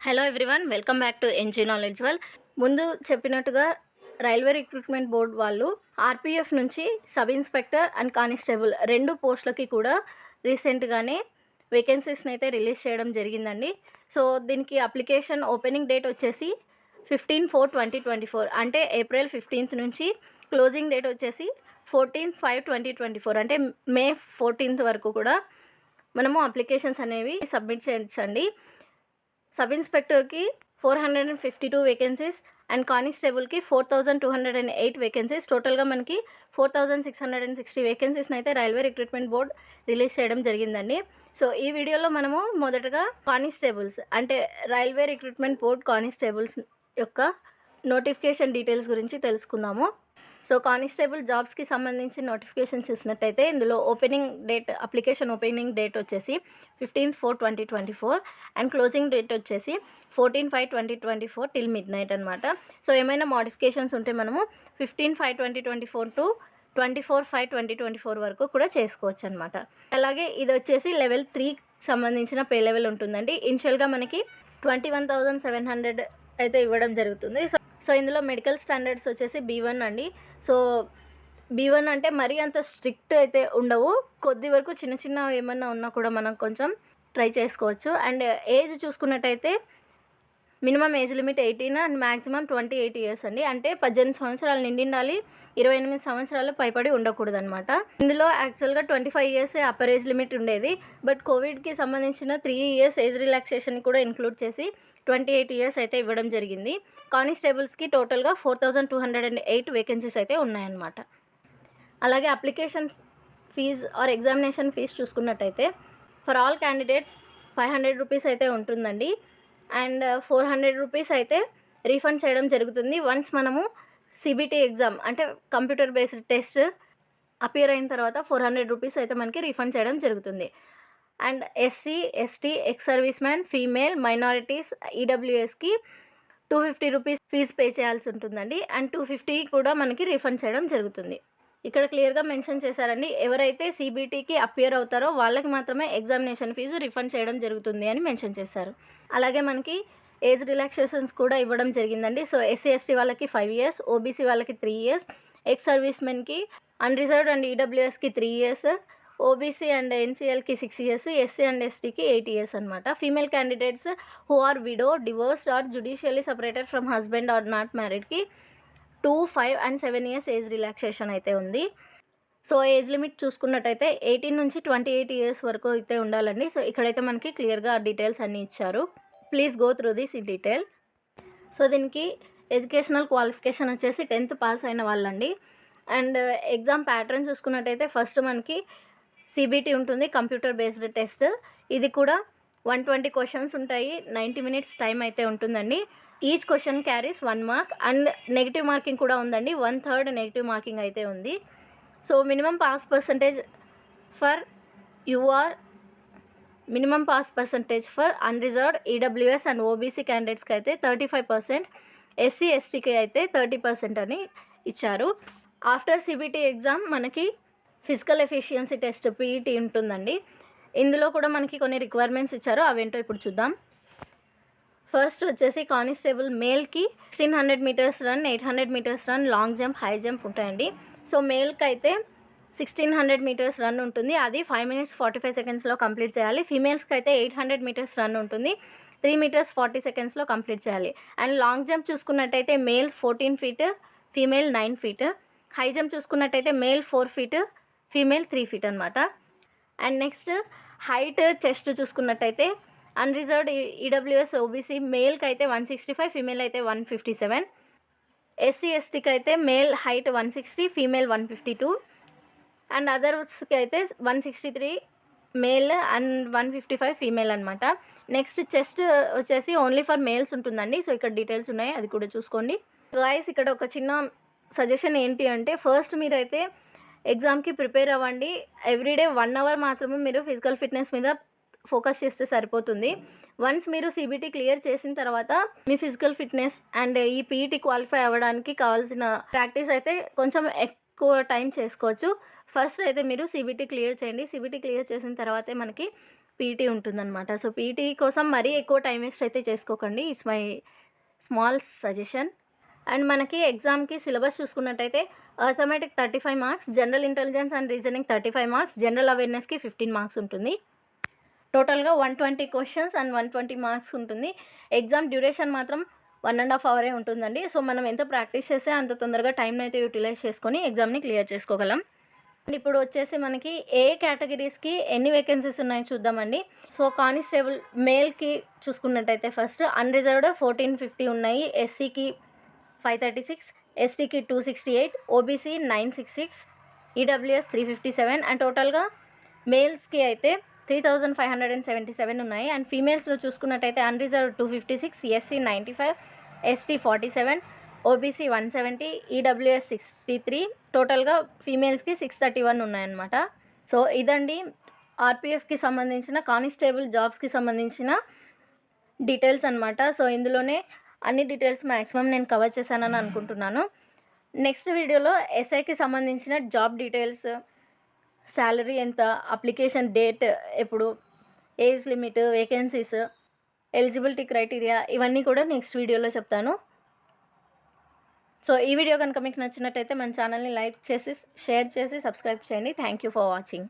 Hello everyone, welcome back to NG knowledge world. ముందు చెప్పినట్టుగా railway recruitment board వాళ్ళు RPF నుంచి సబ్ ఇన్స్పెక్టర్ అండ్ కానిస్టేబుల్ 2 పోస్టులకి కూడా రీసెంట్గానే వేకెన్సీస్ని అయితే రిలీజ్ చేయడం జరిగిందండి. సో దీనికి అప్లికేషన్ ఓపెనింగ్ డేట్ వచ్చేసి 15/4/2024 అంటే April 15th నుంచి, క్లోజింగ్ డేట్ వచ్చేసి 14/5/2024 అంటే May 14th వరకు కూడా మనము అప్లికేషన్స్ అనేవి సబ్మిట్ చేయొచ్చండి. సబ్ ఇన్స్పెక్టర్కి 452 వేకెన్సీస్ అండ్ కానిస్టేబుల్కి 4208 వేకెన్సీస్, టోటల్గా మనకి 4660 వేకెన్సీస్ని అయితే రైల్వే రిక్రూట్మెంట్ బోర్డ్ రిలీజ్ చేయడం జరిగిందండి. సో ఈ వీడియోలో మనము మొదటగా కానిస్టేబుల్స్ అంటే రైల్వే రిక్రూట్మెంట్ బోర్డ్ కానిస్టేబుల్స్ యొక్క నోటిఫికేషన్ డీటెయిల్స్ గురించి తెలుసుకుందాము. సో కానిస్టేబుల్ జాబ్స్కి సంబంధించి నోటిఫికేషన్ చూసినట్టయితే ఇందులో అప్లికేషన్ ఓపెనింగ్ డేట్ వచ్చేసి 15/4/2024 అండ్ క్లోజింగ్ డేట్ వచ్చేసి 14/5/2024 టిల్ మిడ్నైట్ అనమాట. సో ఏమైనా మోడిఫికేషన్స్ ఉంటే మనము 15/5/2024 టు 24/5/2024 వరకు కూడా చేసుకోవచ్చు అనమాట. అలాగే ఇది వచ్చేసి లెవెల్ 3 సంబంధించిన పే లెవెల్ ఉంటుందండి. ఇనిషియల్గా మనకి 21,700 అయితే ఇవ్వడం జరుగుతుంది. సో ఇందులో మెడికల్ స్టాండర్డ్స్ వచ్చేసి B1 అండి. సో B1 అంటే మరీ అంత స్ట్రిక్ట్ అయితే ఉండవు, కొద్ది వరకు చిన్న చిన్న ఏమన్నా ఉన్నా కూడా మనం కొంచెం ట్రై చేసుకోవచ్చు. అండ్ ఏజ్ చూసుకున్నట్టయితే minimum age limit 18 and maximum 28 years అండి. అంటే 18 సంవత్సరాలు నిండి ఉండాలి, 28 సంవత్సరాలు పైపడి ఉండకూడదు అనమాట. ఇందులో యాక్చువల్గా 25 ఇయర్స్ అప్పర్ ఏజ్ లిమిట్ ఉండేది, బట్ కోవిడ్కి సంబంధించిన 3 ఇయర్స్ ఏజ్ రిలాక్సేషన్ కూడా ఇంక్లూడ్ చేసి 28 ఇయర్స్ అయితే ఇవ్వడం జరిగింది. కానిస్టేబుల్స్కి టోటల్గా 4208 వేకెన్సీస్ అయితే ఉన్నాయన్నమాట. అలాగే application fees or examination fees చూసుకున్నట్టయితే ఫర్ ఆల్ క్యాండిడేట్స్ 500 రూపీస్ అయితే ఉంటుందండి. అండ్ 400 రూపీస్ అయితే రీఫండ్ చేయడం జరుగుతుంది వన్స్ మనము సిబిటీ ఎగ్జామ్ అంటే కంప్యూటర్ బేస్డ్ టెస్ట్ అపియర్ అయిన తర్వాత 400 రూపీస్ అయితే మనకి రీఫండ్ చేయడం జరుగుతుంది. And SC, ST, ex service man, female, minorities, ఈడబ్ల్యూఎస్కి 250 రూపీస్ ఫీజు పే చేయాల్సి ఉంటుందండి. అండ్ 250 కూడా మనకి రీఫండ్ చేయడం జరుగుతుంది. ఇక్కడ క్లియర్గా మెన్షన్ చేశారండి, ఎవరైతే సిబిటీకి అపియర్ అవుతారో వాళ్ళకి మాత్రమే ఎగ్జామినేషన్ ఫీజు రిఫండ్ చేయడం జరుగుతుంది అని మెన్షన్ చేశారు. అలాగే మనకి ఏజ్ రిలాక్సేషన్స్ కూడా ఇవ్వడం జరిగిందండి. సో SC, ST వాళ్ళకి 5 ఇయర్స్, ఓబీసీ వాళ్ళకి 3 ఇయర్స్, ఎక్స్ సర్వీస్ మెన్కి, అన్రిజర్వ్డ్ అండ్ ఈడబ్ల్యూఎస్కి 3 ఇయర్స్, ఓబీసీ అండ్ ఎన్సీఎల్కి 6 ఇయర్స్, SC అండ్ STకి 8 ఇయర్స్ అనమాట. Female candidates who are widow, divorced or judicially separated from husband or not మ్యారీడ్కి 2, 5 అండ్ 7 ఇయర్స్ ఏజ్ రిలాక్సేషన్ అయితే ఉంది. So age limit చూసుకున్నట్టయితే 18 నుంచి 28 ఇయర్స్ వరకు అయితే ఉండాలండి. సో ఇక్కడైతే మనకి క్లియర్గా డీటెయిల్స్ అన్నీ ఇచ్చారు. Please go through this in detail. So దీనికి ఎడ్యుకేషనల్ క్వాలిఫికేషన్ వచ్చేసి 10th పాస్ అయిన వాళ్ళండి. అండ్ ఎగ్జామ్ ప్యాటర్న్ చూసుకున్నట్టయితే ఫస్ట్ మనకి సిబిటీ ఉంటుంది, కంప్యూటర్ బేస్డ్ టెస్ట్. ఇది కూడా 120 క్వశ్చన్స్ ఉంటాయి, 90 మినిట్స్ టైం అయితే ఉంటుందండి. Each question carries 1 mark and negative marking కూడా ఉందండి, 1/3 నెగిటివ్ మార్కింగ్ అయితే ఉంది. So minimum pass percentage for unreserved, EWS and OBC క్యాండిడేట్స్కి అయితే 35%, SC, STకి అయితే 30% అని ఇచ్చారు. ఆఫ్టర్ సిబిటీ ఎగ్జామ్ మనకి ఫిజికల్ ఎఫిషియన్సీ టెస్ట్ PET ఉంటుందండి. ఇందులో కూడా మనకి కొన్ని రిక్వైర్మెంట్స్ ఇచ్చారు, అవేంటో ఇప్పుడు చూద్దాం. ఫస్ట్ వచ్చేసి కానిస్టేబుల్ మేల్కి 1600 metres run, 800 metres run, long jump, high jump ఉంటాయండి. సో మేల్కి అయితే 1600 మీటర్స్ రన్ ఉంటుంది, అది 5 minutes 45 secondsలో కంప్లీట్ చేయాలి. ఫీమేల్స్కి అయితే 800 మీటర్స్ రన్ ఉంటుంది, 3 minutes 40 secondsలో కంప్లీట్ చేయాలి. అండ్ లాంగ్ జంప్ చూసుకున్నట్టయితే male 14 feet, female 9 feet. High jump చూసుకున్నట్టయితే మేల్ 4 feet, ఫీమేల్ 3 feet అనమాట. అండ్ నెక్స్ట్ హైట్, చెస్ట్ చూసుకున్నట్టయితే అన్రిజర్వ్డ్, ఈడబ్ల్యూఎస్, ఓబీసీ మేల్కి అయితే 165, ఫీమేల్ అయితే 157. SC, STకి అయితే మేల్ హైట్ 160, ఫీమేల్ 152. అండ్ అదర్స్కి అయితే 163 మేల్ అండ్ 155 ఫీమేల్ అనమాట. నెక్స్ట్ చెస్ట్ వచ్చేసి ఓన్లీ ఫర్ మేల్స్ ఉంటుందండి. సో ఇక్కడ డీటెయిల్స్ ఉన్నాయి, అది కూడా చూసుకోండి. గాయస్ ఇక్కడ ఒక చిన్న సజెషన్ ఏంటి అంటే, ఫస్ట్ మీరైతే ఎగ్జామ్కి ప్రిపేర్ అవ్వండి. ఎవ్రీడే 1 hour మాత్రమే మీరు ఫిజికల్ ఫిట్నెస్ మీద ఫోకస్ చేస్తే సరిపోతుంది. వన్స్ మీరు సిబిటీ క్లియర్ చేసిన తర్వాత మీ ఫిజికల్ ఫిట్నెస్ అండ్ ఈ PET క్వాలిఫై అవ్వడానికి కావాల్సిన ప్రాక్టీస్ అయితే కొంచెం ఎక్కువ టైం చేసుకోవచ్చు. ఫస్ట్ అయితే మీరు సిబిటీ క్లియర్ చేయండి. సిబిటీ క్లియర్ చేసిన తర్వాతే మనకి పీటీ ఉంటుందన్నమాట. సో, పీటీ కోసం మరీ ఎక్కువ టైం వేస్ట్ అయితే చేసుకోకండి. It's my small suggestion. And మనకి ఎగ్జామ్‌కి సిలబస్ చూసుకున్నట్టయితే arithmetic 35 marks, general intelligence and reasoning 35 marks, general అవేర్‌నెస్‌కి 15 మార్క్స్ ఉంటుంది. టోటల్‌గా 120 క్వెషన్స్ అండ్ 120 మార్క్స్ ఉంటుంది. ఎగ్జామ్ డ్యూరేషన్ మాత్రం 1½ అవరే ఉంటుందండి. సో, మనం ఎంత ప్రాక్టీస్ చేస్తే అంత తొందరగా టైంనైతే యూటిలైజ్ చేసుకొని ఎగ్జామ్‌ని క్లియర్ చేసుకోగలం. అండ్ ఇప్పుడు వచ్చేసి మనకి ఏ కేటగిరీస్‌కి ఎన్ని వేకెన్సీస్ ఉన్నాయో చూద్దామండి. సో, కానిస్టేబుల్ మేల్‌కి చూసుకున్నట్టయితే ఫస్ట్ అన్‌రిజర్వ్డ్ 1450 ఉన్నాయి. ఎస్సీకి 536, ఎస్టీకి 268, ఓబీసీ 966, ఈడబ్ల్యూఎస్ 357 అండ్ టోటల్‌గా మేల్స్‌కి అయితే 3577 ఉన్నాయి. అండ్ ఫీమేల్స్‌లో చూసుకున్నట్టయితే unreserved 256, SC 95, ST 47, OBC 170, EWS 63, టోటల్‌గా ఫీమేల్స్‌కి 631 ఉన్నాయన్నమాట. సో, ఇదండి ఆర్‌పీఎఫ్‌కి సంబంధించిన కానిస్టేబుల్ జాబ్స్‌కి సంబంధించిన డీటెయిల్స్ అనమాట. సో, ఇందులోనే అన్ని డీటెయిల్స్ మ్యాక్సిమం నేను కవర్ చేశానని అనుకుంటున్నాను. నెక్స్ట్ వీడియోలో ఎస్ఐకి సంబంధించిన జాబ్ డీటెయిల్స్, సాలరీ ఎంత, అప్లికేషన్ డేట్ ఎప్పుడు, age limit, vacancies, eligibility criteria ఇవన్నీ కూడా నెక్స్ట్ వీడియోలో చెప్తాను. సో, ఈ వీడియో కనుక మీకు నచ్చినట్టయితే మన ఛానల్ని లైక్ చేసి, షేర్ చేసి, సబ్స్క్రైబ్ చేయండి. Thank you for watching.